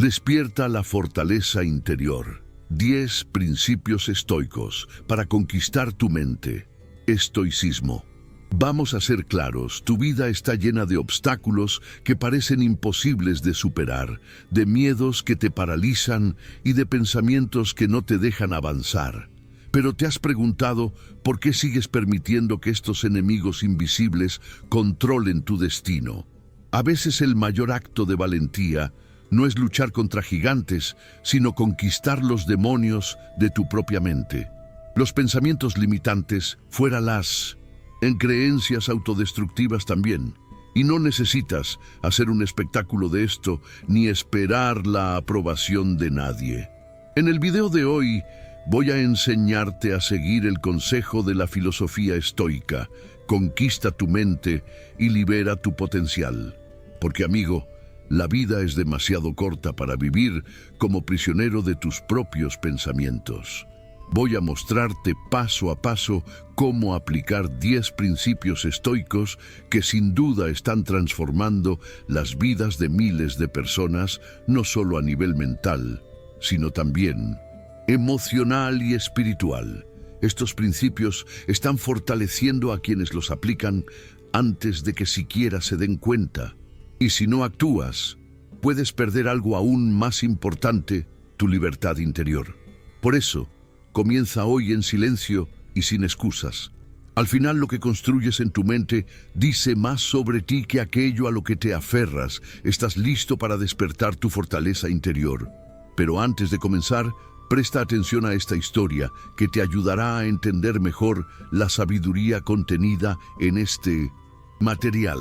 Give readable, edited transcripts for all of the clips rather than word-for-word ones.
Despierta la fortaleza interior. 10 principios estoicos para conquistar tu mente. Estoicismo. Vamos a ser claros, tu vida está llena de obstáculos que parecen imposibles de superar, de miedos que te paralizan y de pensamientos que no te dejan avanzar. Pero ¿te has preguntado por qué sigues permitiendo que estos enemigos invisibles controlen tu destino? A veces el mayor acto de valentía no es luchar contra gigantes, sino conquistar los demonios de tu propia mente. Los pensamientos limitantes, fuera las en creencias autodestructivas también. Y no necesitas hacer un espectáculo de esto ni esperar la aprobación de nadie. En el video de hoy voy a enseñarte a seguir el consejo de la filosofía estoica. Conquista tu mente y libera tu potencial. Porque, amigo, la vida es demasiado corta para vivir como prisionero de tus propios pensamientos. Voy a mostrarte paso a paso cómo aplicar 10 principios estoicos que sin duda están transformando las vidas de miles de personas, no solo a nivel mental, sino también emocional y espiritual. Estos principios están fortaleciendo a quienes los aplican antes de que siquiera se den cuenta. Y si no actúas, puedes perder algo aún más importante, tu libertad interior. Por eso, comienza hoy en silencio y sin excusas. Al final, lo que construyes en tu mente dice más sobre ti que aquello a lo que te aferras. Estás listo para despertar tu fortaleza interior. Pero antes de comenzar, presta atención a esta historia que te ayudará a entender mejor la sabiduría contenida en este material.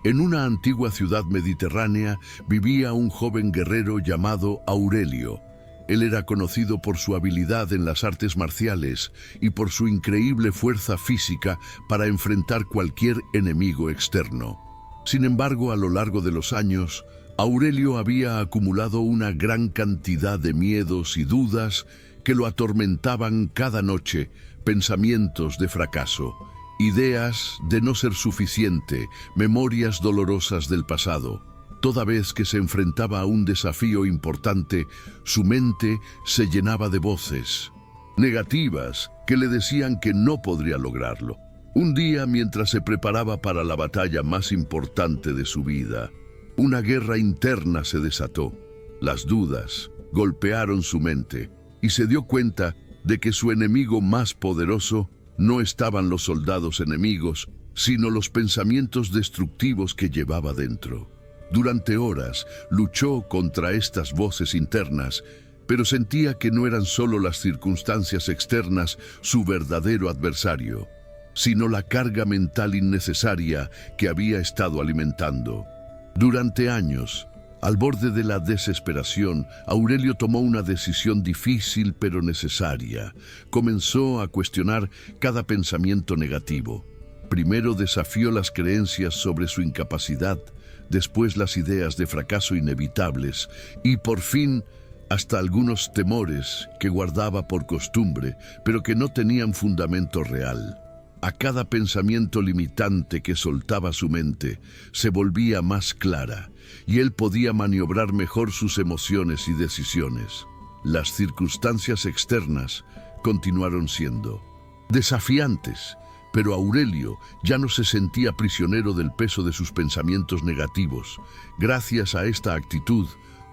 En una antigua ciudad mediterránea vivía un joven guerrero llamado Aurelio. Él era conocido por su habilidad en las artes marciales y por su increíble fuerza física para enfrentar cualquier enemigo externo. Sin embargo, a lo largo de los años, Aurelio había acumulado una gran cantidad de miedos y dudas que lo atormentaban cada noche, pensamientos de fracaso, ideas de no ser suficiente, memorias dolorosas del pasado. Toda vez que se enfrentaba a un desafío importante, su mente se llenaba de voces negativas que le decían que no podría lograrlo. Un día, mientras se preparaba para la batalla más importante de su vida, una guerra interna se desató. Las dudas golpearon su mente y se dio cuenta de que su enemigo más poderoso no estaban los soldados enemigos, sino los pensamientos destructivos que llevaba dentro. Durante horas luchó contra estas voces internas, pero sentía que no eran solo las circunstancias externas su verdadero adversario, sino la carga mental innecesaria que había estado alimentando. Durante años, al borde de la desesperación, Aurelio tomó una decisión difícil pero necesaria. Comenzó a cuestionar cada pensamiento negativo. Primero desafió las creencias sobre su incapacidad, después las ideas de fracaso inevitables y por fin hasta algunos temores que guardaba por costumbre, pero que no tenían fundamento real. A cada pensamiento limitante que soltaba su mente, se volvía más clara y él podía maniobrar mejor sus emociones y decisiones. Las circunstancias externas continuaron siendo desafiantes, pero Aurelio ya no se sentía prisionero del peso de sus pensamientos negativos. Gracias a esta actitud,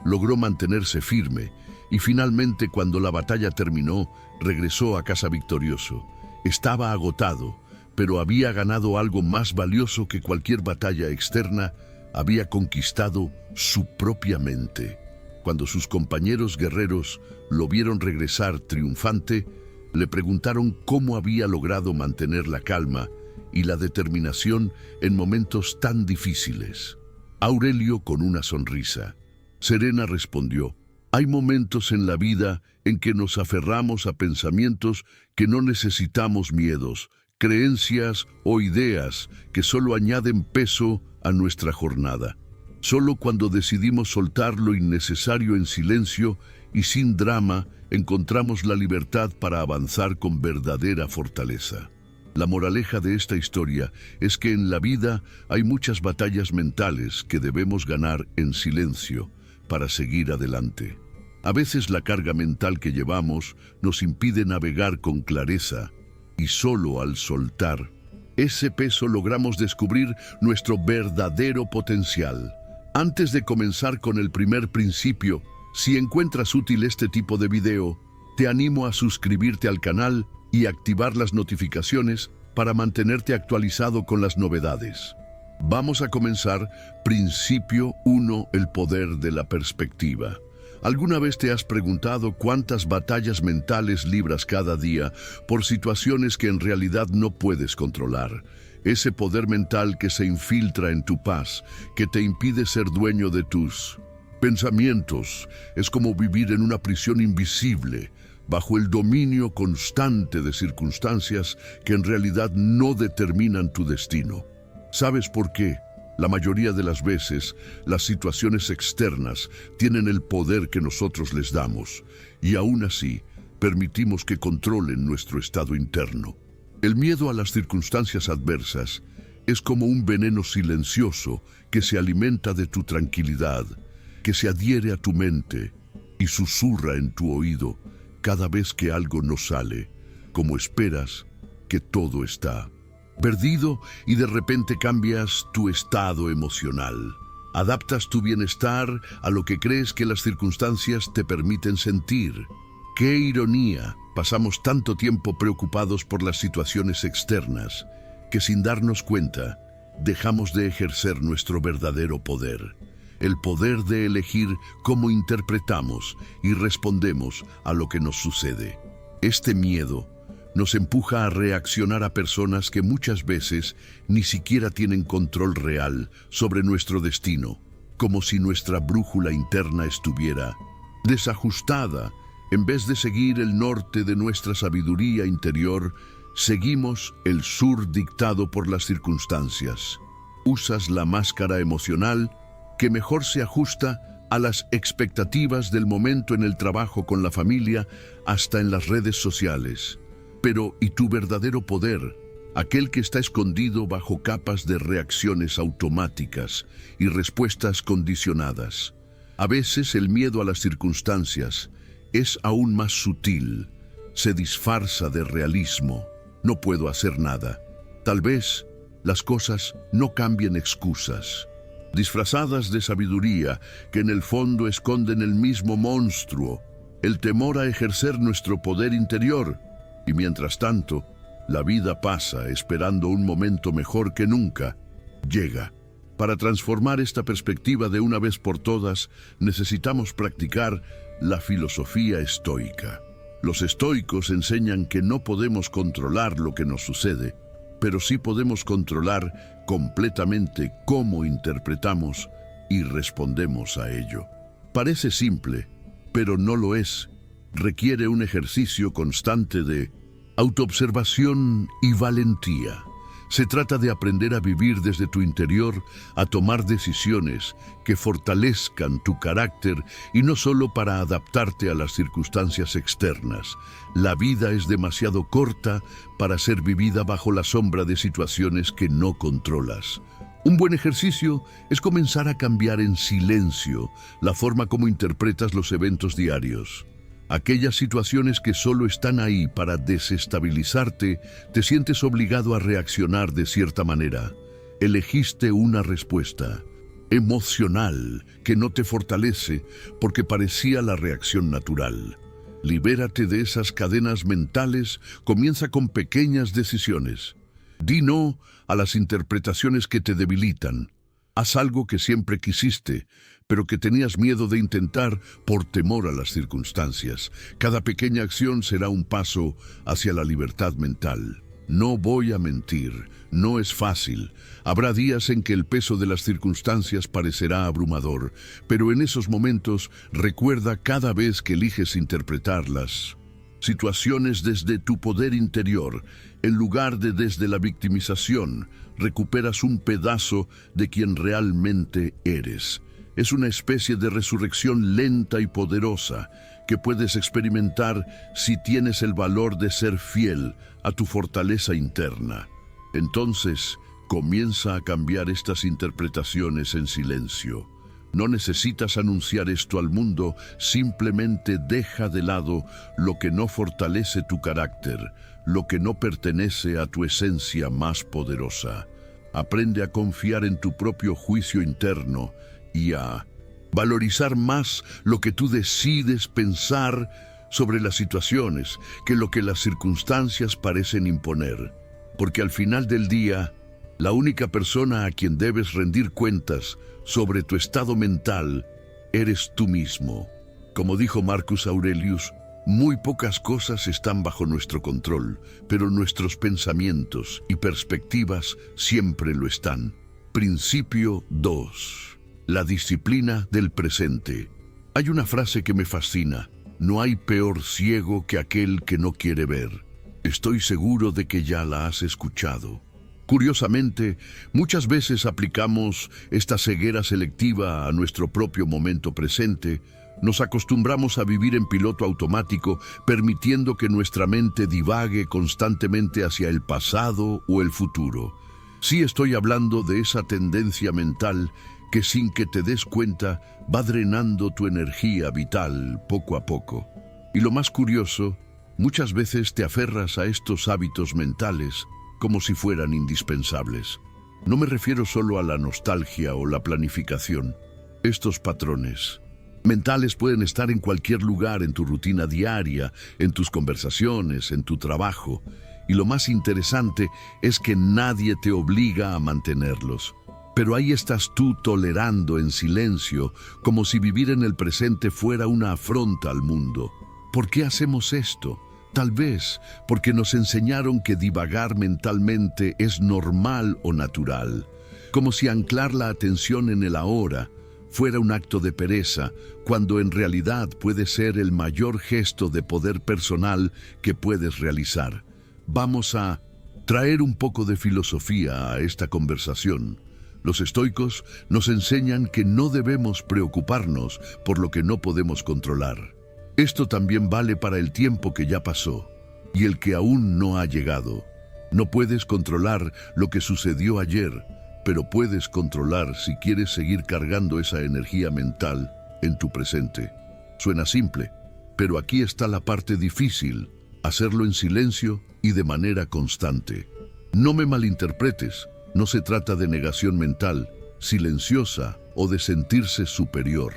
logró mantenerse firme y finalmente, cuando la batalla terminó, regresó a casa victorioso. Estaba agotado, pero había ganado algo más valioso que cualquier batalla externa. Había conquistado su propia mente. Cuando sus compañeros guerreros lo vieron regresar triunfante, le preguntaron cómo había logrado mantener la calma y la determinación en momentos tan difíciles. Aurelio, con una sonrisa serena, respondió: hay momentos en la vida en que nos aferramos a pensamientos que no necesitamos, miedos, creencias o ideas que solo añaden peso a nuestra jornada. Solo cuando decidimos soltar lo innecesario en silencio y sin drama, encontramos la libertad para avanzar con verdadera fortaleza. La moraleja de esta historia es que en la vida hay muchas batallas mentales que debemos ganar en silencio, para seguir adelante. A veces la carga mental que llevamos nos impide navegar con clareza y solo al soltar ese peso logramos descubrir nuestro verdadero potencial. Antes de comenzar con el primer principio, si encuentras útil este tipo de video, te animo a suscribirte al canal y activar las notificaciones para mantenerte actualizado con las novedades. Vamos a comenzar. Principio 1. El poder de la perspectiva. ¿Alguna vez te has preguntado cuántas batallas mentales libras cada día por situaciones que en realidad no puedes controlar? Ese poder mental que se infiltra en tu paz, que te impide ser dueño de tus pensamientos, es como vivir en una prisión invisible, bajo el dominio constante de circunstancias que en realidad no determinan tu destino. ¿Sabes por qué? La mayoría de las veces, las situaciones externas tienen el poder que nosotros les damos, y aún así, permitimos que controlen nuestro estado interno. El miedo a las circunstancias adversas es como un veneno silencioso que se alimenta de tu tranquilidad, que se adhiere a tu mente y susurra en tu oído cada vez que algo no sale, como esperas que todo está perdido, y de repente cambias tu estado emocional. Adaptas tu bienestar a lo que crees que las circunstancias te permiten sentir. ¡Qué ironía! Pasamos tanto tiempo preocupados por las situaciones externas que sin darnos cuenta dejamos de ejercer nuestro verdadero poder. El poder de elegir cómo interpretamos y respondemos a lo que nos sucede. Este miedo nos empuja a reaccionar a personas que muchas veces ni siquiera tienen control real sobre nuestro destino, como si nuestra brújula interna estuviera desajustada. En vez de seguir el norte de nuestra sabiduría interior, seguimos el sur dictado por las circunstancias. Usas la máscara emocional que mejor se ajusta a las expectativas del momento, en el trabajo, con la familia, hasta en las redes sociales. Pero, ¿y tu verdadero poder? Aquel que está escondido bajo capas de reacciones automáticas y respuestas condicionadas. A veces el miedo a las circunstancias es aún más sutil. Se disfraza de realismo. No puedo hacer nada. Tal vez las cosas no cambien excusas, disfrazadas de sabiduría que en el fondo esconden el mismo monstruo, el temor a ejercer nuestro poder interior. Y mientras tanto, la vida pasa esperando un momento mejor que nunca llega. Para transformar esta perspectiva de una vez por todas, necesitamos practicar la filosofía estoica. Los estoicos enseñan que no podemos controlar lo que nos sucede, pero sí podemos controlar completamente cómo interpretamos y respondemos a ello. Parece simple, pero no lo es. Requiere un ejercicio constante de autoobservación y valentía. Se trata de aprender a vivir desde tu interior, a tomar decisiones que fortalezcan tu carácter y no solo para adaptarte a las circunstancias externas. La vida es demasiado corta para ser vivida bajo la sombra de situaciones que no controlas. Un buen ejercicio es comenzar a cambiar en silencio la forma como interpretas los eventos diarios. Aquellas situaciones que solo están ahí para desestabilizarte, te sientes obligado a reaccionar de cierta manera. Elegiste una respuesta emocional que no te fortalece porque parecía la reacción natural. Libérate de esas cadenas mentales, comienza con pequeñas decisiones. Di no a las interpretaciones que te debilitan. Haz algo que siempre quisiste, pero que tenías miedo de intentar por temor a las circunstancias. Cada pequeña acción será un paso hacia la libertad mental. No voy a mentir, no es fácil. Habrá días en que el peso de las circunstancias parecerá abrumador, pero en esos momentos recuerda cada vez que eliges interpretarlas situaciones desde tu poder interior, en lugar de desde la victimización, recuperas un pedazo de quien realmente eres. Es una especie de resurrección lenta y poderosa que puedes experimentar si tienes el valor de ser fiel a tu fortaleza interna. Entonces, comienza a cambiar estas interpretaciones en silencio. No necesitas anunciar esto al mundo, simplemente deja de lado lo que no fortalece tu carácter, lo que no pertenece a tu esencia más poderosa. Aprende a confiar en tu propio juicio interno y a valorizar más lo que tú decides pensar sobre las situaciones que lo que las circunstancias parecen imponer. Porque al final del día, la única persona a quien debes rendir cuentas sobre tu estado mental eres tú mismo. Como dijo Marcus Aurelius, muy pocas cosas están bajo nuestro control, pero nuestros pensamientos y perspectivas siempre lo están. Principio 2. La disciplina del presente. Hay una frase que me fascina: no hay peor ciego que aquel que no quiere ver. Estoy seguro de que ya la has escuchado. Curiosamente, muchas veces aplicamos esta ceguera selectiva a nuestro propio momento presente. Nos acostumbramos a vivir en piloto automático, permitiendo que nuestra mente divague constantemente hacia el pasado o el futuro. Sí, estoy hablando de esa tendencia mental que sin que te des cuenta va drenando tu energía vital poco a poco. Y lo más curioso, muchas veces te aferras a estos hábitos mentales como si fueran indispensables. No me refiero solo a la nostalgia o la planificación. Estos patrones mentales pueden estar en cualquier lugar, en tu rutina diaria, en tus conversaciones, en tu trabajo. Y lo más interesante es que nadie te obliga a mantenerlos. Pero ahí estás tú tolerando en silencio, como si vivir en el presente fuera una afronta al mundo. ¿Por qué hacemos esto? Tal vez porque nos enseñaron que divagar mentalmente es normal o natural, como si anclar la atención en el ahora fuera un acto de pereza, cuando en realidad puede ser el mayor gesto de poder personal que puedes realizar. Vamos a traer un poco de filosofía a esta conversación. Los estoicos nos enseñan que no debemos preocuparnos por lo que no podemos controlar. Esto también vale para el tiempo que ya pasó y el que aún no ha llegado. No puedes controlar lo que sucedió ayer, pero puedes controlar si quieres seguir cargando esa energía mental en tu presente. Suena simple, pero aquí está la parte difícil: hacerlo en silencio y de manera constante. No me malinterpretes, no se trata de negación mental, silenciosa o de sentirse superior.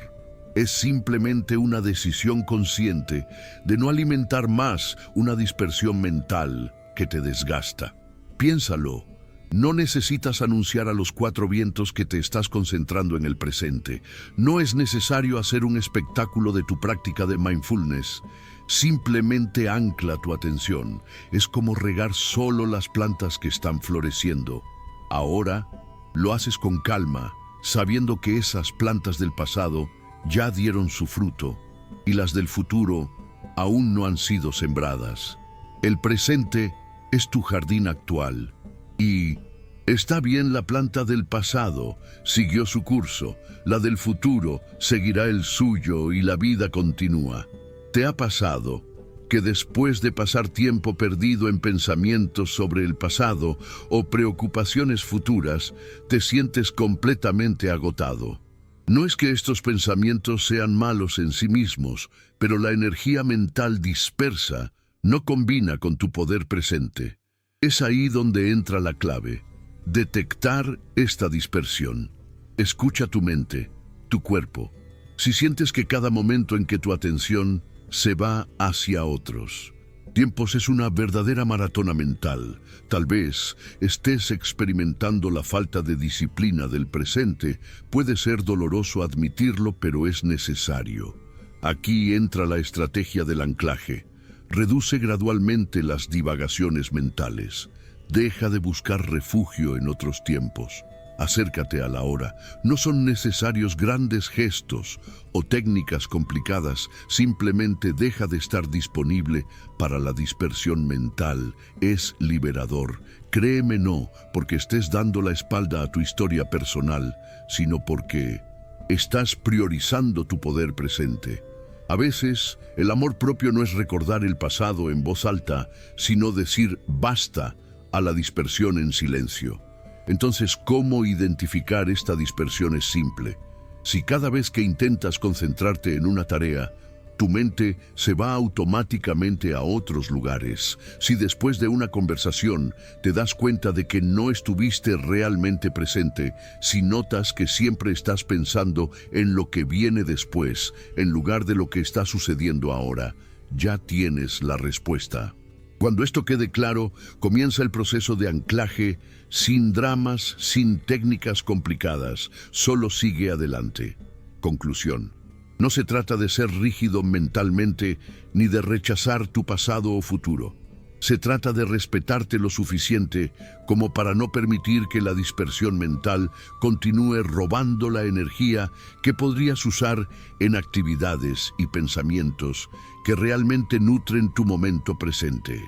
Es simplemente una decisión consciente de no alimentar más una dispersión mental que te desgasta. Piénsalo. No necesitas anunciar a los cuatro vientos que te estás concentrando en el presente. No es necesario hacer un espectáculo de tu práctica de mindfulness. Simplemente ancla tu atención. Es como regar solo las plantas que están floreciendo. Ahora lo haces con calma, sabiendo que esas plantas del pasado ya dieron su fruto y las del futuro aún no han sido sembradas. El presente es tu jardín actual y está bien, la planta del pasado siguió su curso, la del futuro seguirá el suyo y la vida continúa. ¿Te ha pasado que después de pasar tiempo perdido en pensamientos sobre el pasado o preocupaciones futuras, te sientes completamente agotado? No es que estos pensamientos sean malos en sí mismos, pero la energía mental dispersa no combina con tu poder presente. Es ahí donde entra la clave: detectar esta dispersión. Escucha tu mente, tu cuerpo. Si sientes que cada momento en que tu atención se va hacia otros tiempos es una verdadera maratona mental, tal vez estés experimentando la falta de disciplina del presente. Puede ser doloroso admitirlo, pero es necesario. Aquí entra la estrategia del anclaje. Reduce gradualmente las divagaciones mentales. Deja de buscar refugio en otros tiempos. Acércate a la hora. No son necesarios grandes gestos o técnicas complicadas. Simplemente deja de estar disponible para la dispersión mental. Es liberador. Créeme, no porque estés dando la espalda a tu historia personal, sino porque estás priorizando tu poder presente. A veces, el amor propio no es recordar el pasado en voz alta, sino decir basta a la dispersión en silencio. Entonces, ¿cómo identificar esta dispersión? Es simple. Si cada vez que intentas concentrarte en una tarea, tu mente se va automáticamente a otros lugares, si después de una conversación te das cuenta de que no estuviste realmente presente, si notas que siempre estás pensando en lo que viene después, en lugar de lo que está sucediendo ahora, ya tienes la respuesta. Cuando esto quede claro, comienza el proceso de anclaje, sin dramas, sin técnicas complicadas, solo sigue adelante. Conclusión. No se trata de ser rígido mentalmente ni de rechazar tu pasado o futuro. Se trata de respetarte lo suficiente como para no permitir que la dispersión mental continúe robando la energía que podrías usar en actividades y pensamientos que realmente nutren tu momento presente.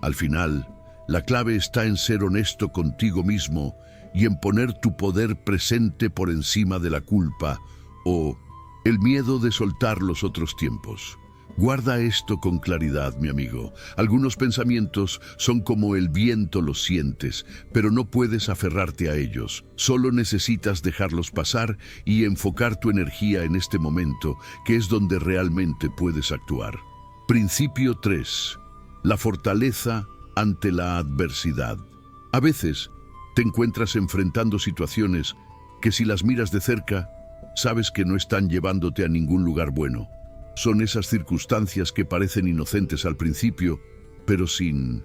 Al final, la clave está en ser honesto contigo mismo y en poner tu poder presente por encima de la culpa o el miedo de soltar los otros tiempos. Guarda esto con claridad, mi amigo. Algunos pensamientos son como el viento, los sientes, pero no puedes aferrarte a ellos. Solo necesitas dejarlos pasar y enfocar tu energía en este momento, que es donde realmente puedes actuar. Principio 3. La fortaleza ante la adversidad. A veces te encuentras enfrentando situaciones que si las miras de cerca, sabes que no están llevándote a ningún lugar bueno. Son esas circunstancias que parecen inocentes al principio, pero sin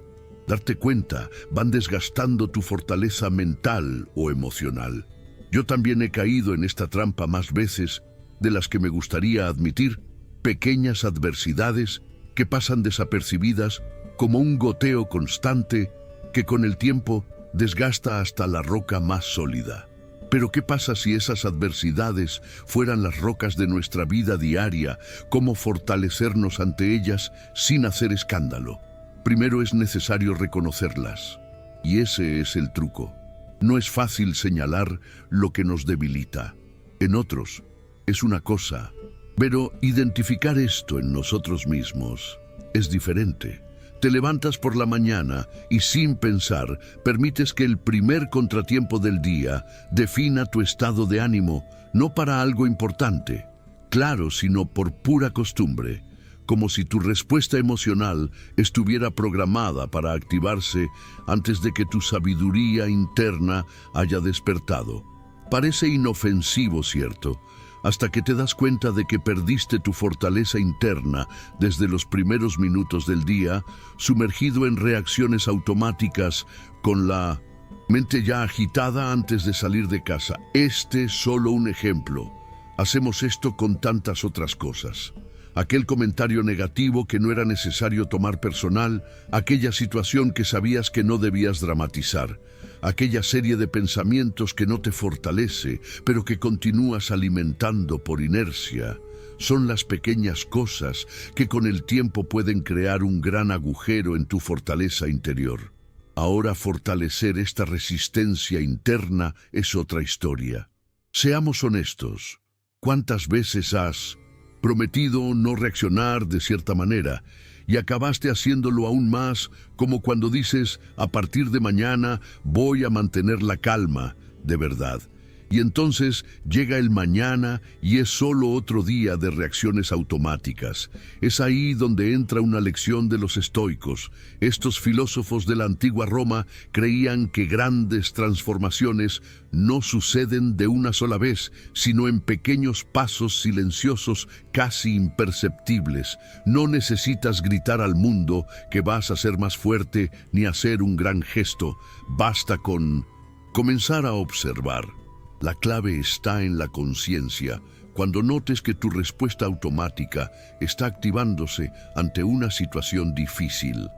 darte cuenta, van desgastando tu fortaleza mental o emocional. Yo también he caído en esta trampa más veces de las que me gustaría admitir, pequeñas adversidades que pasan desapercibidas como un goteo constante que con el tiempo desgasta hasta la roca más sólida. Pero ¿qué pasa si esas adversidades fueran las rocas de nuestra vida diaria? ¿Cómo fortalecernos ante ellas sin hacer escándalo? Primero es necesario reconocerlas. Y ese es el truco. No es fácil señalar lo que nos debilita. En otros es una cosa, pero identificar esto en nosotros mismos es diferente. Te levantas por la mañana y sin pensar permites que el primer contratiempo del día defina tu estado de ánimo, no para algo importante, claro, sino por pura costumbre, como si tu respuesta emocional estuviera programada para activarse antes de que tu sabiduría interna haya despertado. Parece inofensivo, ¿cierto? Hasta que te das cuenta de que perdiste tu fortaleza interna desde los primeros minutos del día, sumergido en reacciones automáticas con la mente ya agitada antes de salir de casa. Este es solo un ejemplo. Hacemos esto con tantas otras cosas. Aquel comentario negativo que no era necesario tomar personal, aquella situación que sabías que no debías dramatizar, aquella serie de pensamientos que no te fortalece, pero que continúas alimentando por inercia. Son las pequeñas cosas que con el tiempo pueden crear un gran agujero en tu fortaleza interior. Ahora fortalecer esta resistencia interna es otra historia. Seamos honestos. ¿Cuántas veces has prometido no reaccionar de cierta manera y acabaste haciéndolo aún más, como cuando dices, a partir de mañana voy a mantener la calma, de verdad? Y entonces llega el mañana y es solo otro día de reacciones automáticas. Es ahí donde entra una lección de los estoicos. Estos filósofos de la antigua Roma creían que grandes transformaciones no suceden de una sola vez, sino en pequeños pasos silenciosos, casi imperceptibles. No necesitas gritar al mundo que vas a ser más fuerte ni hacer un gran gesto. Basta con comenzar a observar. La clave está en la conciencia. Cuando notes que tu respuesta automática está activándose ante una situación difícil,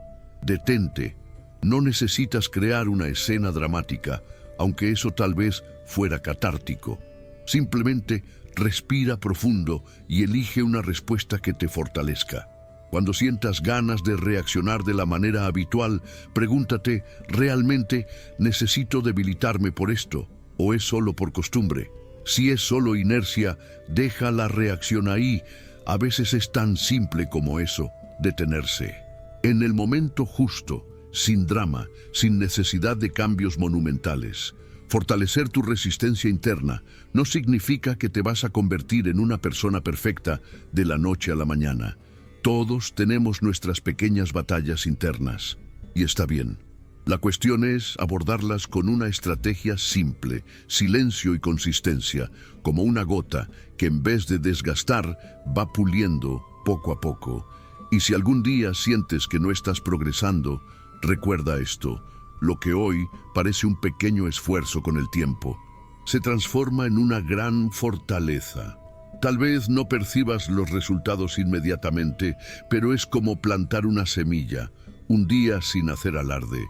detente. No necesitas crear una escena dramática, aunque eso tal vez fuera catártico. Simplemente respira profundo y elige una respuesta que te fortalezca. Cuando sientas ganas de reaccionar de la manera habitual, pregúntate, ¿realmente necesito debilitarme por esto? ¿O es solo por costumbre? Si es solo inercia, deja la reacción ahí. A veces es tan simple como eso, detenerse. En el momento justo, sin drama, sin necesidad de cambios monumentales. Fortalecer tu resistencia interna no significa que te vas a convertir en una persona perfecta de la noche a la mañana. Todos tenemos nuestras pequeñas batallas internas, y está bien. La cuestión es abordarlas con una estrategia simple, silencio y consistencia, como una gota que en vez de desgastar, va puliendo poco a poco. Y si algún día sientes que no estás progresando, recuerda esto: lo que hoy parece un pequeño esfuerzo con el tiempo, se transforma en una gran fortaleza. Tal vez no percibas los resultados inmediatamente, pero es como plantar una semilla, un día sin hacer alarde.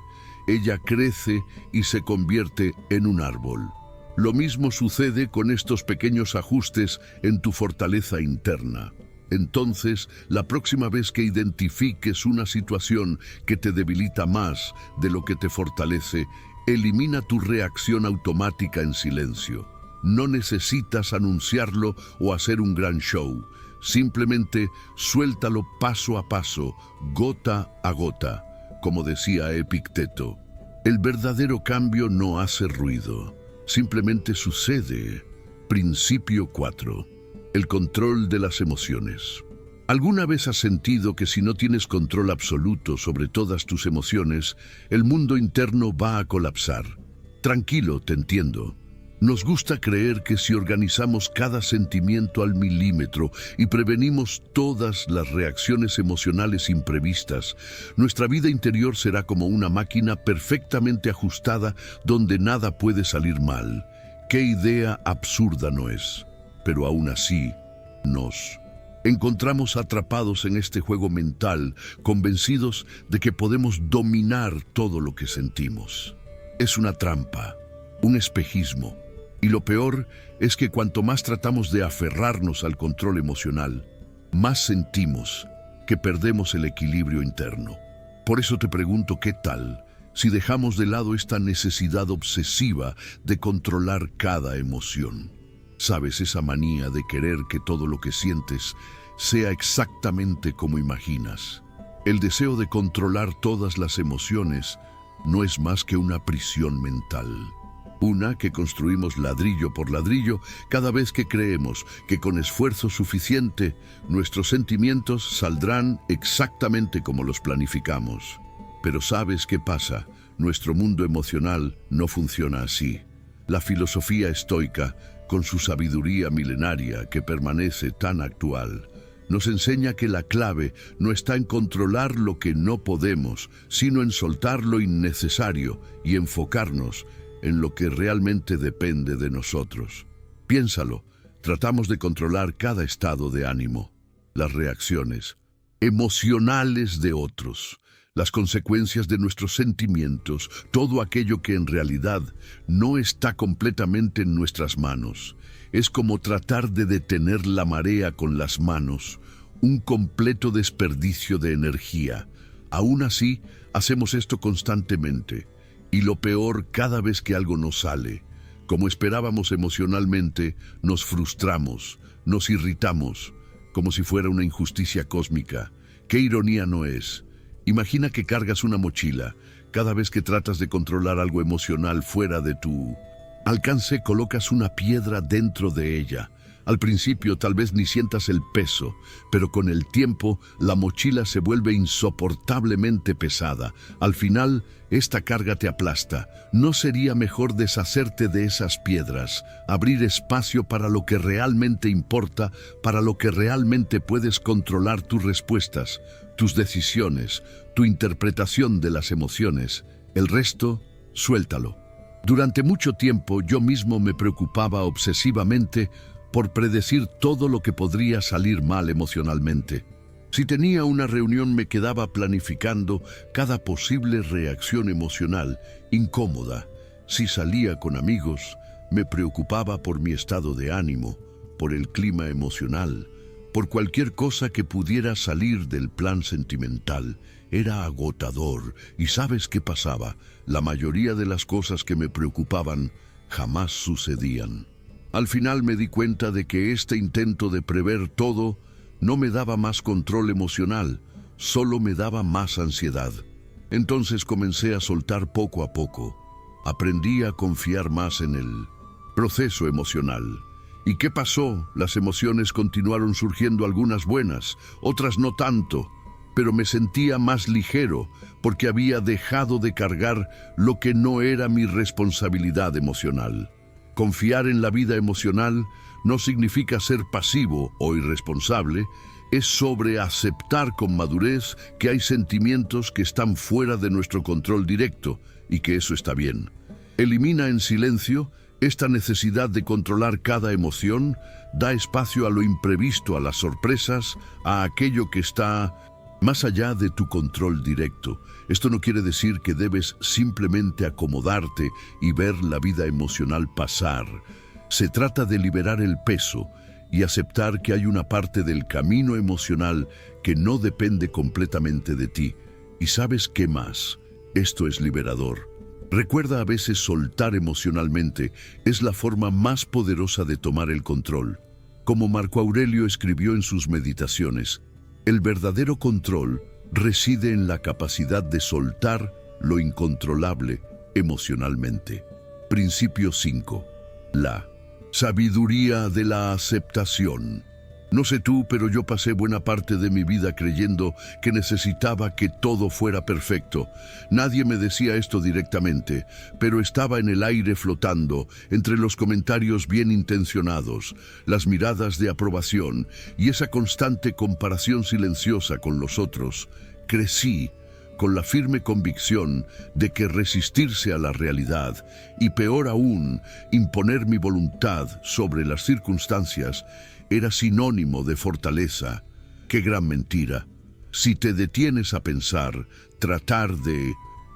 Ella crece y se convierte en un árbol. Lo mismo sucede con estos pequeños ajustes en tu fortaleza interna. Entonces, la próxima vez que identifiques una situación que te debilita más de lo que te fortalece, elimina tu reacción automática en silencio. No necesitas anunciarlo o hacer un gran show. Simplemente suéltalo paso a paso, gota a gota. Como decía Epicteto, el verdadero cambio no hace ruido, simplemente sucede. Principio 4. El control de las emociones. ¿Alguna vez has sentido que si no tienes control absoluto sobre todas tus emociones, el mundo interno va a colapsar? Tranquilo, te entiendo. Nos gusta creer que si organizamos cada sentimiento al milímetro y prevenimos todas las reacciones emocionales imprevistas, nuestra vida interior será como una máquina perfectamente ajustada donde nada puede salir mal. ¡Qué idea absurda no es! Pero aún así, nos encontramos atrapados en este juego mental, convencidos de que podemos dominar todo lo que sentimos. Es una trampa, un espejismo. Y lo peor es que cuanto más tratamos de aferrarnos al control emocional, más sentimos que perdemos el equilibrio interno. Por eso te pregunto, ¿qué tal si dejamos de lado esta necesidad obsesiva de controlar cada emoción? ¿Sabes, esa manía de querer que todo lo que sientes sea exactamente como imaginas? El deseo de controlar todas las emociones no es más que una prisión mental. Una que construimos ladrillo por ladrillo cada vez que creemos que con esfuerzo suficiente nuestros sentimientos saldrán exactamente como los planificamos. Pero ¿sabes qué pasa? Nuestro mundo emocional no funciona así. La filosofía estoica, con su sabiduría milenaria que permanece tan actual, nos enseña que la clave no está en controlar lo que no podemos, sino en soltar lo innecesario y enfocarnos en lo que realmente depende de nosotros. Piénsalo, tratamos de controlar cada estado de ánimo, las reacciones emocionales de otros, las consecuencias de nuestros sentimientos, todo aquello que en realidad no está completamente en nuestras manos. Es como tratar de detener la marea con las manos, un completo desperdicio de energía. Aún así, hacemos esto constantemente. Y lo peor, cada vez que algo nos sale, como esperábamos emocionalmente, nos frustramos, nos irritamos, como si fuera una injusticia cósmica. ¿Qué ironía no es? Imagina que cargas una mochila. Cada vez que tratas de controlar algo emocional fuera de tu alcance, colocas una piedra dentro de ella. Al principio tal vez ni sientas el peso, pero con el tiempo la mochila se vuelve insoportablemente pesada. Al final, esta carga te aplasta. ¿No sería mejor deshacerte de esas piedras, abrir espacio para lo que realmente importa, para lo que realmente puedes controlar tus respuestas, tus decisiones, tu interpretación de las emociones? El resto, suéltalo. Durante mucho tiempo yo mismo me preocupaba obsesivamente por predecir todo lo que podría salir mal emocionalmente. Si tenía una reunión me quedaba planificando cada posible reacción emocional incómoda. Si salía con amigos, me preocupaba por mi estado de ánimo, por el clima emocional, por cualquier cosa que pudiera salir del plan sentimental. Era agotador. ¿Y sabes qué pasaba? La mayoría de las cosas que me preocupaban jamás sucedían. Al final me di cuenta de que este intento de prever todo no me daba más control emocional, solo me daba más ansiedad. Entonces comencé a soltar poco a poco, Aprendí a confiar más en el proceso emocional. ¿Y qué pasó? Las emociones continuaron surgiendo, algunas buenas, otras no tanto, pero me sentía más ligero porque había dejado de cargar lo que no era mi responsabilidad emocional. Confiar en la vida emocional no significa ser pasivo o irresponsable, es sobre aceptar con madurez que hay sentimientos que están fuera de nuestro control directo y que eso está bien. Elimina en silencio esta necesidad de controlar cada emoción, da espacio a lo imprevisto, a las sorpresas, a aquello que está más allá de tu control directo. Esto no quiere decir que debes simplemente acomodarte y ver la vida emocional pasar. Se trata de liberar el peso y aceptar que hay una parte del camino emocional que no depende completamente de ti. ¿Y sabes qué más? Esto es liberador. Recuerda, a veces soltar emocionalmente es la forma más poderosa de tomar el control. Como Marco Aurelio escribió en sus meditaciones, el verdadero control reside en la capacidad de soltar lo incontrolable emocionalmente. Principio 5. La sabiduría de la aceptación. No sé tú, pero yo pasé buena parte de mi vida creyendo que necesitaba que todo fuera perfecto. Nadie me decía esto directamente, pero estaba en el aire flotando entre los comentarios bien intencionados, las miradas de aprobación y esa constante comparación silenciosa con los otros. Crecí con la firme convicción de que resistirse a la realidad y, peor aún, imponer mi voluntad sobre las circunstancias era sinónimo de fortaleza. ¡Qué gran mentira! Si te detienes a pensar, tratar de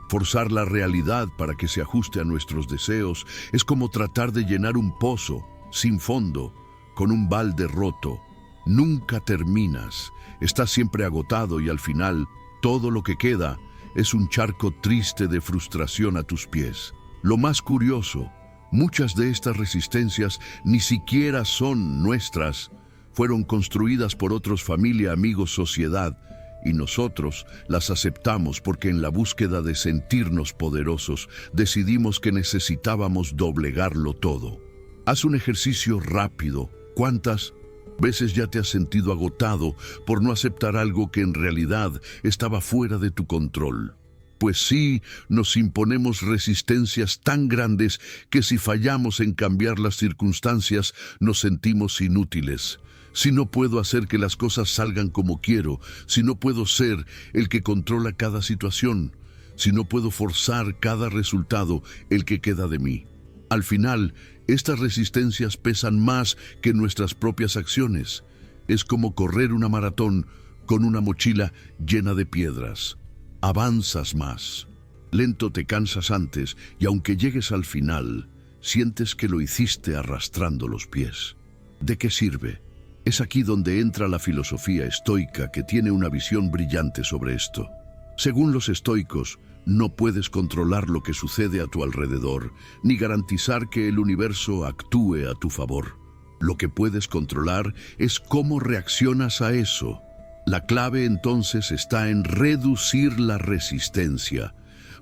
forzar la realidad para que se ajuste a nuestros deseos es como tratar de llenar un pozo sin fondo con un balde roto. Nunca terminas, estás siempre agotado y al final todo lo que queda es un charco triste de frustración a tus pies. Lo más curioso, muchas de estas resistencias ni siquiera son nuestras, fueron construidas por otros, familia, amigos, sociedad, y nosotros las aceptamos porque en la búsqueda de sentirnos poderosos decidimos que necesitábamos doblegarlo todo. Haz un ejercicio rápido. ¿Cuántas veces ya te has sentido agotado por no aceptar algo que en realidad estaba fuera de tu control? Pues sí, nos imponemos resistencias tan grandes que si fallamos en cambiar las circunstancias, nos sentimos inútiles. Si no puedo hacer que las cosas salgan como quiero, si no puedo ser el que controla cada situación, si no puedo forzar cada resultado, el que queda de mí. Al final, estas resistencias pesan más que nuestras propias acciones. Es como correr una maratón con una mochila llena de piedras. Avanzas más. Lento te cansas antes y aunque llegues al final, sientes que lo hiciste arrastrando los pies. ¿De qué sirve? Es aquí donde entra la filosofía estoica, que tiene una visión brillante sobre esto. Según los estoicos, no puedes controlar lo que sucede a tu alrededor, ni garantizar que el universo actúe a tu favor. Lo que puedes controlar es cómo reaccionas a eso. La clave entonces está en reducir la resistencia.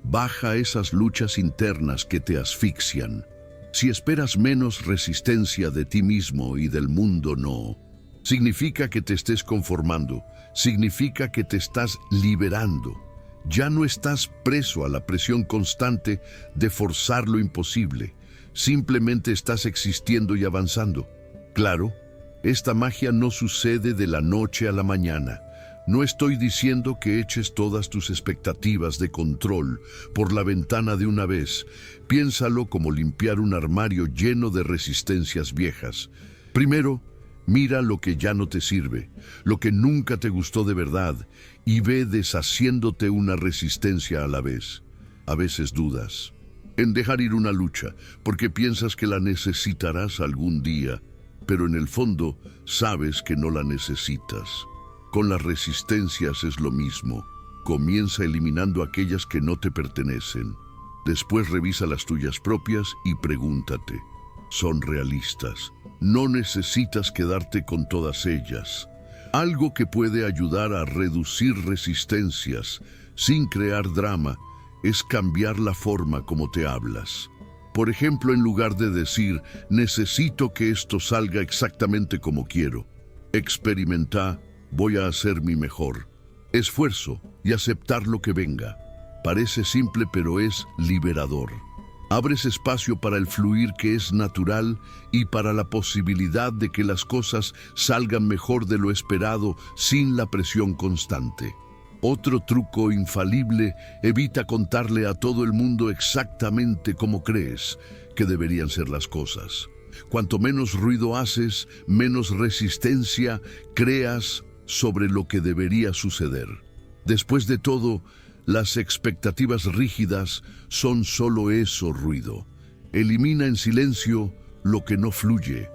Baja esas luchas internas que te asfixian. Si esperas menos resistencia de ti mismo y del mundo, no. Significa que te estés conformando, significa que te estás liberando. Ya no estás preso a la presión constante de forzar lo imposible. Simplemente estás existiendo y avanzando. Claro, esta magia no sucede de la noche a la mañana. No estoy diciendo que eches todas tus expectativas de control por la ventana de una vez. Piénsalo como limpiar un armario lleno de resistencias viejas. Primero, mira lo que ya no te sirve, lo que nunca te gustó de verdad, y ve deshaciéndote una resistencia a la vez. A veces dudas en dejar ir una lucha porque piensas que la necesitarás algún día, pero en el fondo sabes que no la necesitas. Con las resistencias es lo mismo. Comienza eliminando aquellas que no te pertenecen. Después revisa las tuyas propias y pregúntate, ¿son realistas? No necesitas quedarte con todas ellas. Algo que puede ayudar a reducir resistencias sin crear drama es cambiar la forma como te hablas. Por ejemplo, en lugar de decir, necesito que esto salga exactamente como quiero, experimenta, voy a hacer mi mejor. Esfuerzo y aceptar lo que venga. Parece simple, pero es liberador. Abres espacio para el fluir que es natural y para la posibilidad de que las cosas salgan mejor de lo esperado sin la presión constante. Otro truco infalible: evita contarle a todo el mundo exactamente cómo crees que deberían ser las cosas. Cuanto menos ruido haces, menos resistencia creas sobre lo que debería suceder. Después de todo, las expectativas rígidas son solo eso, ruido. Elimina en silencio lo que no fluye.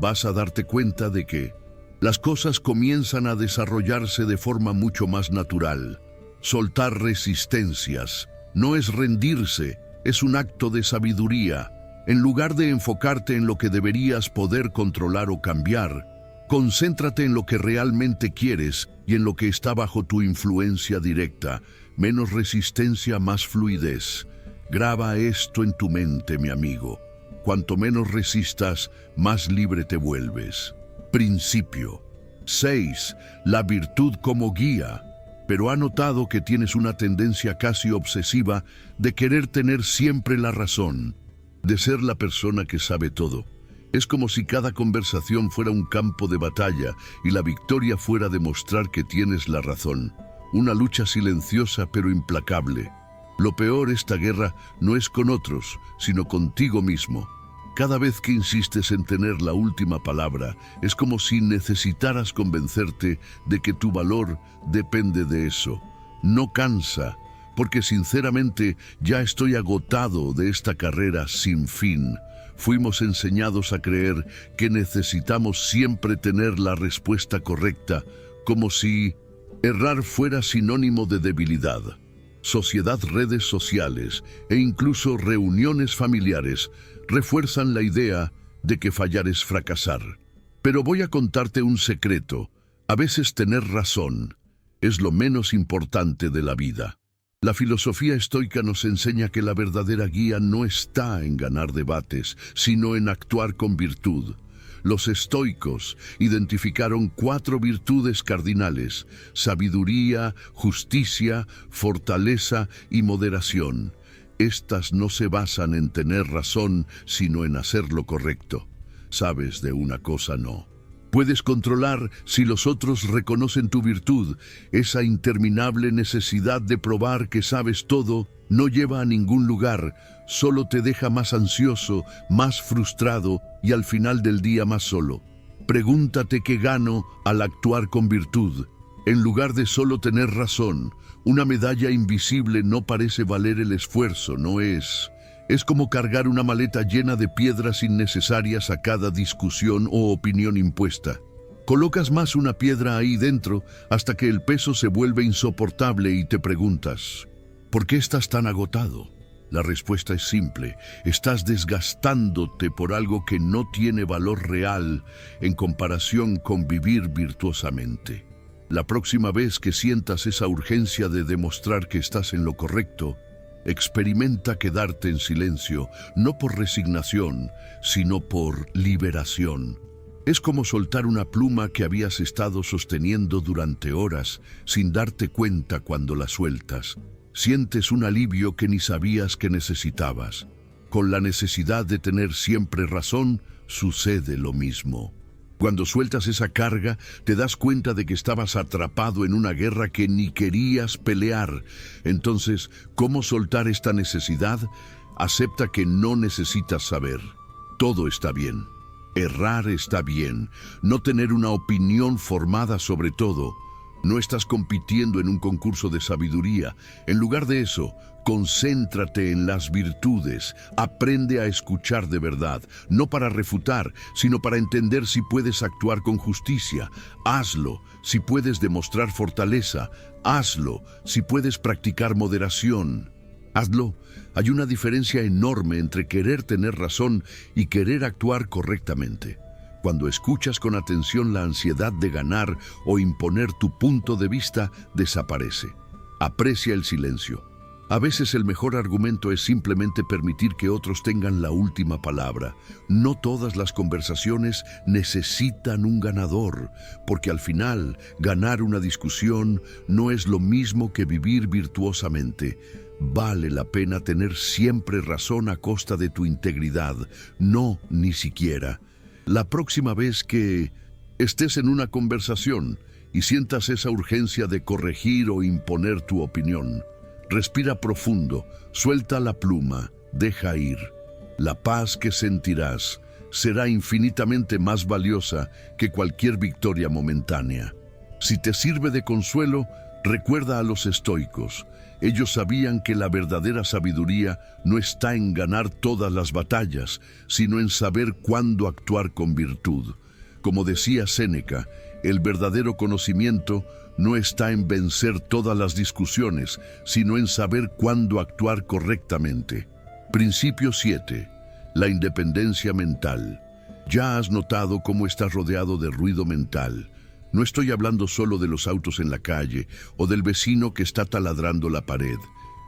Vas a darte cuenta de que las cosas comienzan a desarrollarse de forma mucho más natural. Soltar resistencias no es rendirse, es un acto de sabiduría. En lugar de enfocarte en lo que deberías poder controlar o cambiar, concéntrate en lo que realmente quieres y en lo que está bajo tu influencia directa. Menos resistencia, más fluidez. Graba esto en tu mente, mi amigo. Cuanto menos resistas, más libre te vuelves. Principio 6. La virtud como guía. Pero ha notado que tienes una tendencia casi obsesiva de querer tener siempre la razón, de ser la persona que sabe todo. Es como si cada conversación fuera un campo de batalla y la victoria fuera demostrar que tienes la razón. Una lucha silenciosa pero implacable. Lo peor, esta guerra no es con otros, sino contigo mismo. Cada vez que insistes en tener la última palabra, es como si necesitaras convencerte de que tu valor depende de eso. No cansa, porque sinceramente ya estoy agotado de esta carrera sin fin. Fuimos enseñados a creer que necesitamos siempre tener la respuesta correcta, como si errar fuera sinónimo de debilidad. Sociedad, redes sociales e incluso reuniones familiares refuerzan la idea de que fallar es fracasar. Pero voy a contarte un secreto. A veces tener razón es lo menos importante de la vida. La filosofía estoica nos enseña que la verdadera guía no está en ganar debates, sino en actuar con virtud. Los estoicos identificaron 4 virtudes cardinales: sabiduría, justicia, fortaleza y moderación. Estas no se basan en tener razón, sino en hacer lo correcto. Sabes de una cosa, no puedes controlar si los otros reconocen tu virtud. Esa interminable necesidad de probar que sabes todo no lleva a ningún lugar, solo te deja más ansioso, más frustrado y al final del día más solo. Pregúntate qué gano al actuar con virtud. En lugar de solo tener razón, una medalla invisible no parece valer el esfuerzo, no es. Es como cargar una maleta llena de piedras innecesarias a cada discusión o opinión impuesta. Colocas más una piedra ahí dentro hasta que el peso se vuelve insoportable y te preguntas, ¿por qué estás tan agotado? La respuesta es simple: estás desgastándote por algo que no tiene valor real en comparación con vivir virtuosamente. La próxima vez que sientas esa urgencia de demostrar que estás en lo correcto, experimenta quedarte en silencio, no por resignación, sino por liberación. Es como soltar una pluma que habías estado sosteniendo durante horas sin darte cuenta. Cuando la sueltas, sientes un alivio que ni sabías que necesitabas. Con la necesidad de tener siempre razón, sucede lo mismo. Cuando sueltas esa carga, te das cuenta de que estabas atrapado en una guerra que ni querías pelear. Entonces, ¿cómo soltar esta necesidad? Acepta que no necesitas saber. Todo está bien. Errar está bien. No tener una opinión formada sobre todo. No estás compitiendo en un concurso de sabiduría. En lugar de eso, concéntrate en las virtudes. Aprende a escuchar de verdad, no para refutar, sino para entender si puedes actuar con justicia. Hazlo si puedes demostrar fortaleza. Hazlo si puedes practicar moderación. Hazlo. Hay una diferencia enorme entre querer tener razón y querer actuar correctamente. Cuando escuchas con atención, la ansiedad de ganar o imponer tu punto de vista desaparece. Aprecia el silencio. A veces el mejor argumento es simplemente permitir que otros tengan la última palabra. No todas las conversaciones necesitan un ganador, porque al final ganar una discusión no es lo mismo que vivir virtuosamente. Vale la pena tener siempre razón a costa de tu integridad, no ni siquiera. La próxima vez que estés en una conversación y sientas esa urgencia de corregir o imponer tu opinión, respira profundo, suelta la pluma, deja ir. La paz que sentirás será infinitamente más valiosa que cualquier victoria momentánea. Si te sirve de consuelo, recuerda a los estoicos. Ellos sabían que la verdadera sabiduría no está en ganar todas las batallas, sino en saber cuándo actuar con virtud. Como decía Séneca, el verdadero conocimiento no está en vencer todas las discusiones, sino en saber cuándo actuar correctamente. Principio 7. La independencia mental. Ya has notado cómo estás rodeado de ruido mental. No estoy hablando solo de los autos en la calle o del vecino que está taladrando la pared,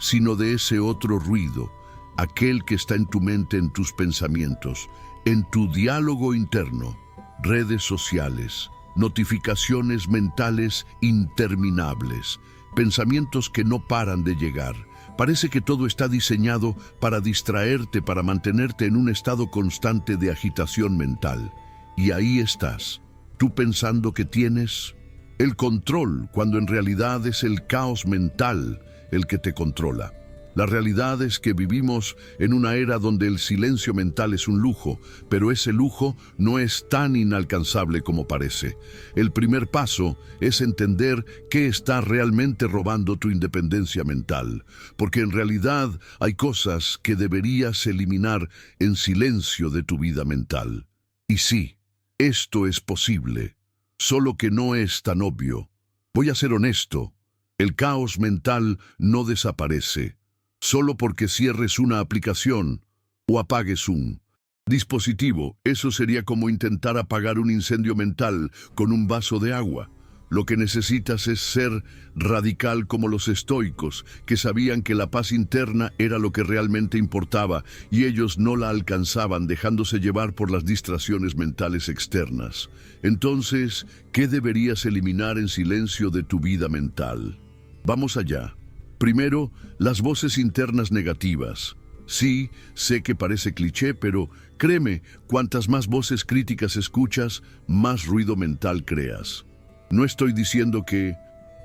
sino de ese otro ruido, aquel que está en tu mente, en tus pensamientos, en tu diálogo interno, redes sociales, notificaciones mentales interminables, pensamientos que no paran de llegar. Parece que todo está diseñado para distraerte, para mantenerte en un estado constante de agitación mental. Y ahí estás, tú pensando que tienes el control, cuando en realidad es el caos mental el que te controla. La realidad es que vivimos en una era donde el silencio mental es un lujo, pero ese lujo no es tan inalcanzable como parece. El primer paso es entender qué está realmente robando tu independencia mental, porque en realidad hay cosas que deberías eliminar en silencio de tu vida mental. Y sí, esto es posible, solo que no es tan obvio. Voy a ser honesto, el caos mental no desaparece solo porque cierres una aplicación o apagues un dispositivo. Eso sería como intentar apagar un incendio mental con un vaso de agua. Lo que necesitas es ser radical como los estoicos, que sabían que la paz interna era lo que realmente importaba y ellos no la alcanzaban dejándose llevar por las distracciones mentales externas. Entonces, ¿qué deberías eliminar en silencio de tu vida mental? Vamos allá. Primero, las voces internas negativas. Sí, sé que parece cliché, pero créeme, cuantas más voces críticas escuchas, más ruido mental creas. No estoy diciendo que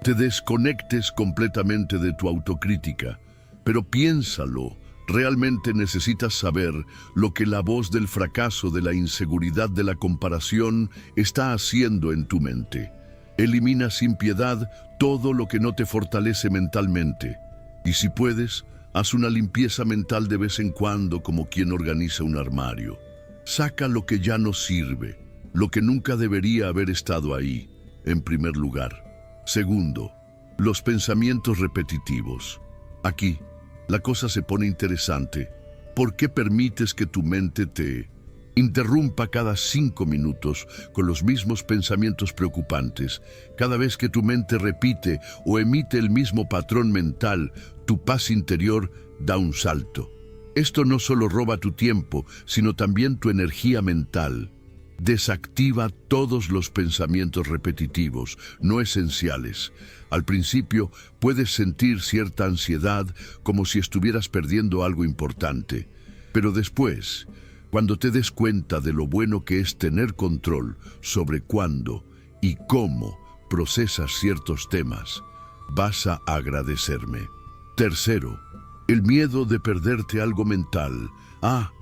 te desconectes completamente de tu autocrítica, pero piénsalo. Realmente necesitas saber lo que la voz del fracaso, de la inseguridad, de la comparación está haciendo en tu mente. Elimina sin piedad todo lo que no te fortalece mentalmente. Y si puedes, haz una limpieza mental de vez en cuando, como quien organiza un armario. Saca lo que ya no sirve, lo que nunca debería haber estado ahí, en primer lugar. Segundo, los pensamientos repetitivos. Aquí, la cosa se pone interesante. ¿Por qué permites que tu mente te interrumpa cada 5 minutos con los mismos pensamientos preocupantes? Cada vez que tu mente repite o emite el mismo patrón mental, tu paz interior da un salto. Esto no solo roba tu tiempo, sino también tu energía mental. Desactiva todos los pensamientos repetitivos, no esenciales. Al principio puedes sentir cierta ansiedad, como si estuvieras perdiendo algo importante. Pero después, cuando te des cuenta de lo bueno que es tener control sobre cuándo y cómo procesas ciertos temas, vas a agradecerme. Tercero, el miedo de perderte algo mental.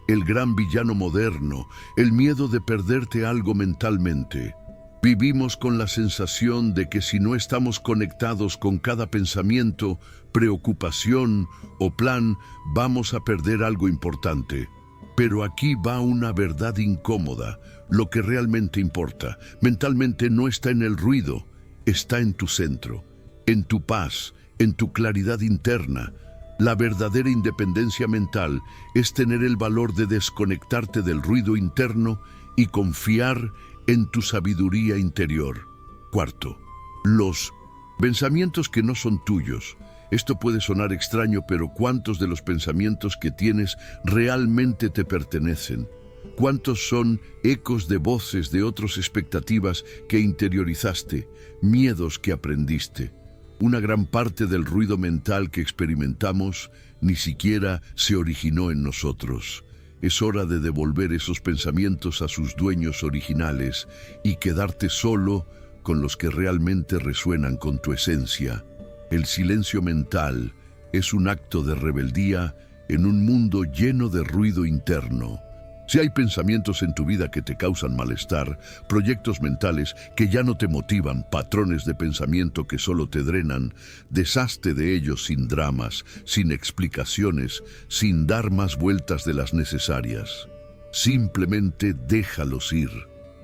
El gran villano moderno, el miedo de perderte algo mentalmente. Vivimos con la sensación de que si no estamos conectados con cada pensamiento, preocupación o plan, vamos a perder algo importante. Pero aquí va una verdad incómoda. Lo que realmente importa mentalmente no está en el ruido, está en tu centro, en tu paz, en tu claridad interna. La verdadera independencia mental es tener el valor de desconectarte del ruido interno y confiar en tu sabiduría interior. Cuarto, los pensamientos que no son tuyos. Esto puede sonar extraño, pero ¿cuántos de los pensamientos que tienes realmente te pertenecen? ¿Cuántos son ecos de voces de otras expectativas que interiorizaste, miedos que aprendiste? Una gran parte del ruido mental que experimentamos ni siquiera se originó en nosotros. Es hora de devolver esos pensamientos a sus dueños originales y quedarte solo con los que realmente resuenan con tu esencia. El silencio mental es un acto de rebeldía en un mundo lleno de ruido interno. Si hay pensamientos en tu vida que te causan malestar, proyectos mentales que ya no te motivan, patrones de pensamiento que solo te drenan, deshazte de ellos sin dramas, sin explicaciones, sin dar más vueltas de las necesarias. Simplemente déjalos ir.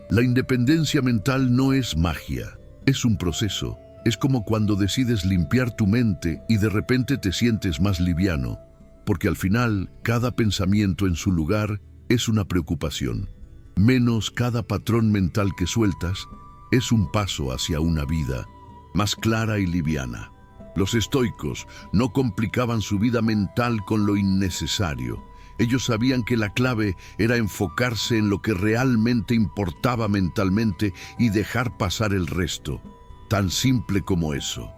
La independencia mental no es magia, es un proceso. Es como cuando decides limpiar tu mente y de repente te sientes más liviano, porque al final cada pensamiento en su lugar es una preocupación. Menos cada patrón mental que sueltas es un paso hacia una vida más clara y liviana. Los estoicos no complicaban su vida mental con lo innecesario. Ellos sabían que la clave era enfocarse en lo que realmente importaba mentalmente y dejar pasar el resto. Tan simple como eso.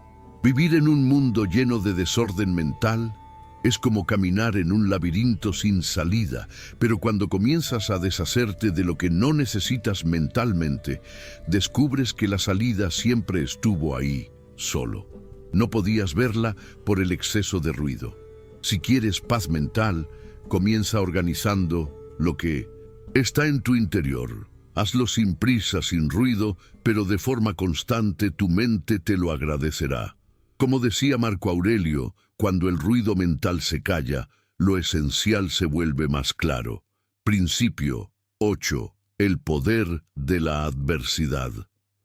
Vivir en un mundo lleno de desorden mental es como caminar en un laberinto sin salida, pero cuando comienzas a deshacerte de lo que no necesitas mentalmente, descubres que la salida siempre estuvo ahí, solo. No podías verla por el exceso de ruido. Si quieres paz mental, comienza organizando lo que está en tu interior. Hazlo sin prisa, sin ruido, pero de forma constante tu mente te lo agradecerá. Como decía Marco Aurelio, cuando el ruido mental se calla, lo esencial se vuelve más claro. Principio 8. El poder de la adversidad.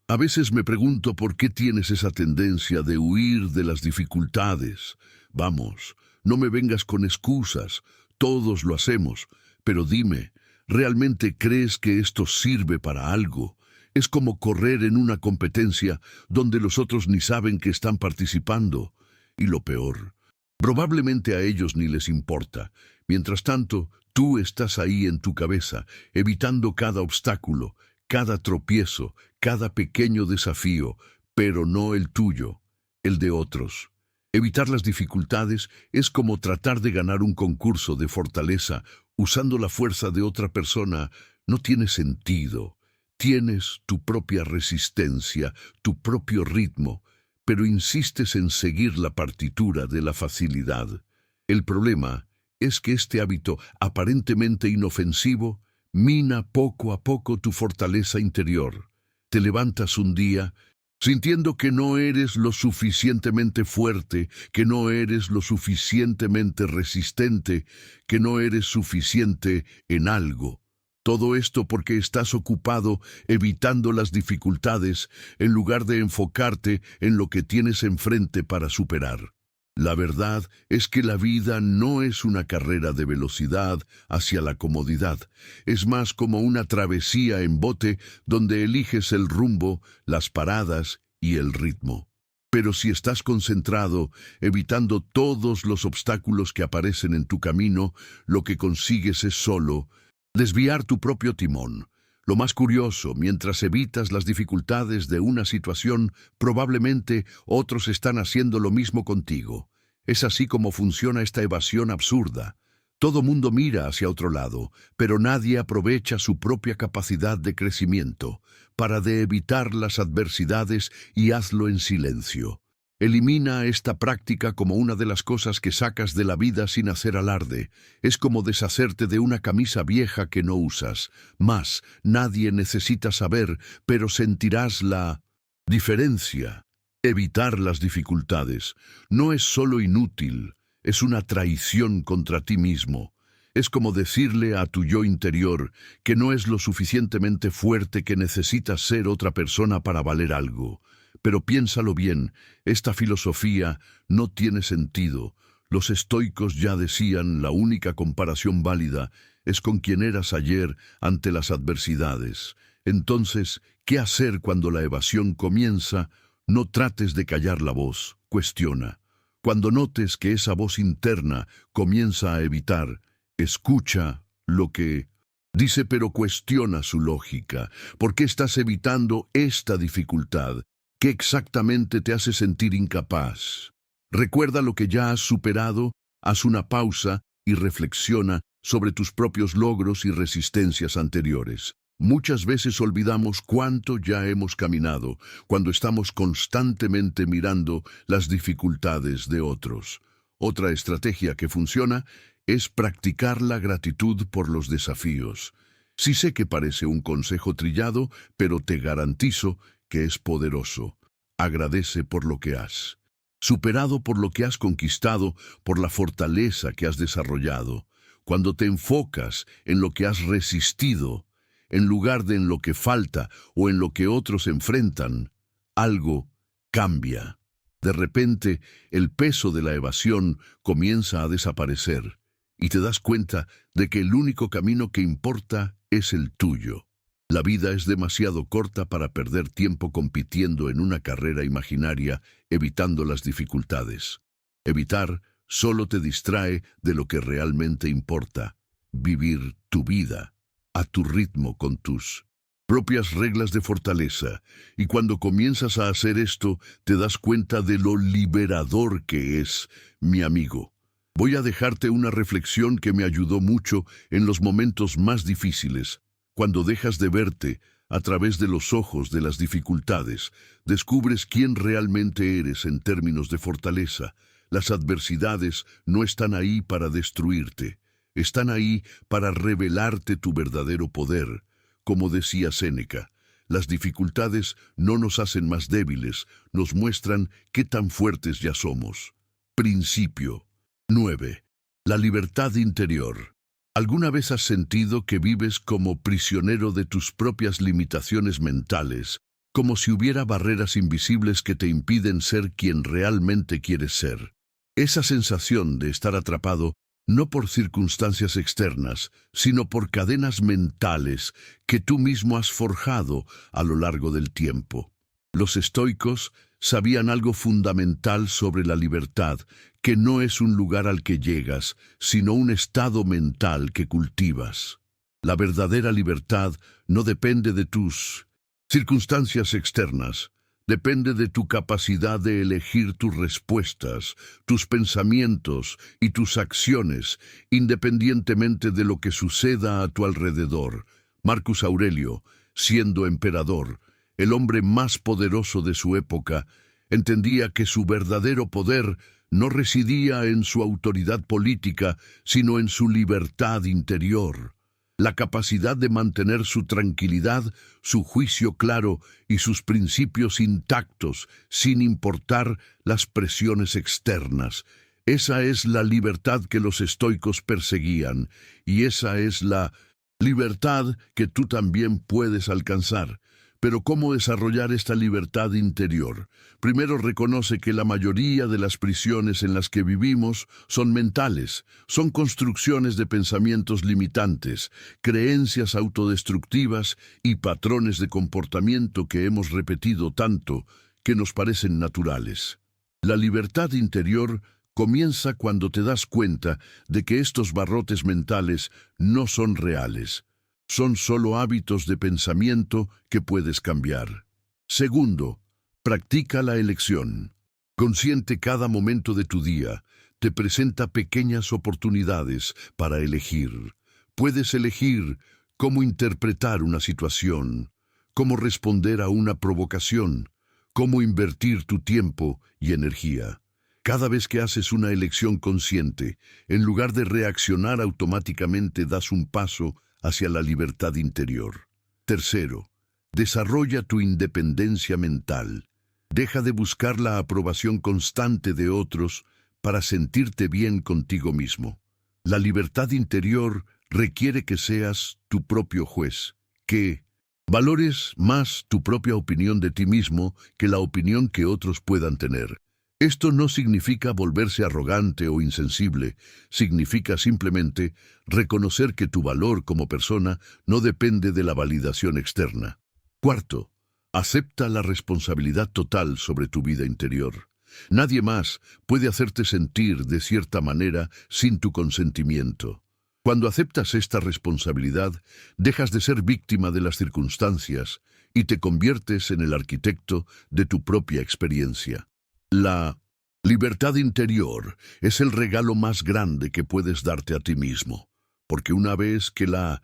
A veces me pregunto por qué tienes esa tendencia de huir de las dificultades. Vamos, no me vengas con excusas, todos lo hacemos, pero dime, ¿realmente crees que esto sirve para algo? Es como correr en una competencia donde los otros ni saben que están participando. Y lo peor, probablemente a ellos ni les importa. Mientras tanto, tú estás ahí en tu cabeza, evitando cada obstáculo, cada tropiezo, cada pequeño desafío, pero no el tuyo, el de otros. Evitar las dificultades es como tratar de ganar un concurso de fortaleza usando la fuerza de otra persona. No tiene sentido. Tienes tu propia resistencia, tu propio ritmo, pero insistes en seguir la partitura de la facilidad. El problema es que este hábito aparentemente inofensivo mina poco a poco tu fortaleza interior. Te levantas un día sintiendo que no eres lo suficientemente fuerte, que no eres lo suficientemente resistente, que no eres suficiente en algo. Todo esto porque estás ocupado evitando las dificultades en lugar de enfocarte en lo que tienes enfrente para superar. La verdad es que la vida no es una carrera de velocidad hacia la comodidad. Es más como una travesía en bote donde eliges el rumbo, las paradas y el ritmo. Pero si estás concentrado, evitando todos los obstáculos que aparecen en tu camino, lo que consigues es solo desviar tu propio timón. Lo más curioso, mientras evitas las dificultades de una situación, probablemente otros están haciendo lo mismo contigo. Es así como funciona esta evasión absurda. Todo mundo mira hacia otro lado, pero nadie aprovecha su propia capacidad de crecimiento. Para de evitar las adversidades y hazlo en silencio. Elimina esta práctica como una de las cosas que sacas de la vida sin hacer alarde. Es como deshacerte de una camisa vieja que no usas. Más, nadie necesita saber, pero sentirás la diferencia. Evitar las dificultades no es solo inútil, es una traición contra ti mismo. Es como decirle a tu yo interior que no es lo suficientemente fuerte, que necesitas ser otra persona para valer algo. Pero piénsalo bien, esta filosofía no tiene sentido. Los estoicos ya decían, la única comparación válida es con quien eras ayer ante las adversidades. Entonces, ¿qué hacer cuando la evasión comienza? No trates de callar la voz, cuestiona. Cuando notes que esa voz interna comienza a evitar, escucha lo que dice, pero cuestiona su lógica. ¿Por qué estás evitando esta dificultad? ¿Qué exactamente te hace sentir incapaz? Recuerda lo que ya has superado, haz una pausa y reflexiona sobre tus propios logros y resistencias anteriores. Muchas veces olvidamos cuánto ya hemos caminado cuando estamos constantemente mirando las dificultades de otros. Otra estrategia que funciona es practicar la gratitud por los desafíos. Sí sé que parece un consejo trillado, pero te garantizo que es poderoso. Agradece por lo que has superado, por lo que has conquistado, por la fortaleza que has desarrollado. Cuando te enfocas en lo que has resistido, en lugar de en lo que falta o en lo que otros enfrentan, algo cambia. De repente, el peso de la evasión comienza a desaparecer y te das cuenta de que el único camino que importa es el tuyo. La vida es demasiado corta para perder tiempo compitiendo en una carrera imaginaria, evitando las dificultades. Evitar solo te distrae de lo que realmente importa: vivir tu vida a tu ritmo, con tus propias reglas de fortaleza. Y cuando comienzas a hacer esto, te das cuenta de lo liberador que es, mi amigo. Voy a dejarte una reflexión que me ayudó mucho en los momentos más difíciles. Cuando dejas de verte a través de los ojos de las dificultades, descubres quién realmente eres en términos de fortaleza. Las adversidades no están ahí para destruirte. Están ahí para revelarte tu verdadero poder. Como decía Séneca, las dificultades no nos hacen más débiles, nos muestran qué tan fuertes ya somos. Principio 9. La libertad interior. ¿Alguna vez has sentido que vives como prisionero de tus propias limitaciones mentales, como si hubiera barreras invisibles que te impiden ser quien realmente quieres ser? Esa sensación de estar atrapado no por circunstancias externas, sino por cadenas mentales que tú mismo has forjado a lo largo del tiempo. Los estoicos sabían algo fundamental sobre la libertad, que no es un lugar al que llegas, sino un estado mental que cultivas. La verdadera libertad no depende de tus circunstancias externas. Depende de tu capacidad de elegir tus respuestas, tus pensamientos y tus acciones, independientemente de lo que suceda a tu alrededor. Marcus Aurelio, siendo emperador, el hombre más poderoso de su época, entendía que su verdadero poder no residía en su autoridad política, sino en su libertad interior. La capacidad de mantener su tranquilidad, su juicio claro y sus principios intactos, sin importar las presiones externas. Esa es la libertad que los estoicos perseguían, y esa es la libertad que tú también puedes alcanzar. Pero ¿cómo desarrollar esta libertad interior? Primero, reconoce que la mayoría de las prisiones en las que vivimos son mentales, son construcciones de pensamientos limitantes, creencias autodestructivas y patrones de comportamiento que hemos repetido tanto que nos parecen naturales. La libertad interior comienza cuando te das cuenta de que estos barrotes mentales no son reales. Son solo hábitos de pensamiento que puedes cambiar. Segundo, practica la elección. Consciente cada momento de tu día te presenta pequeñas oportunidades para elegir. Puedes elegir cómo interpretar una situación, cómo responder a una provocación, cómo invertir tu tiempo y energía. Cada vez que haces una elección consciente, en lugar de reaccionar automáticamente, das un paso hacia la libertad interior. Tercero, desarrolla tu independencia mental. Deja de buscar la aprobación constante de otros para sentirte bien contigo mismo. La libertad interior requiere que seas tu propio juez, que valores más tu propia opinión de ti mismo que la opinión que otros puedan tener. Esto no significa volverse arrogante o insensible, significa simplemente reconocer que tu valor como persona no depende de la validación externa. Cuarto, acepta la responsabilidad total sobre tu vida interior. Nadie más puede hacerte sentir de cierta manera sin tu consentimiento. Cuando aceptas esta responsabilidad, dejas de ser víctima de las circunstancias y te conviertes en el arquitecto de tu propia experiencia. La libertad interior es el regalo más grande que puedes darte a ti mismo, porque una vez que la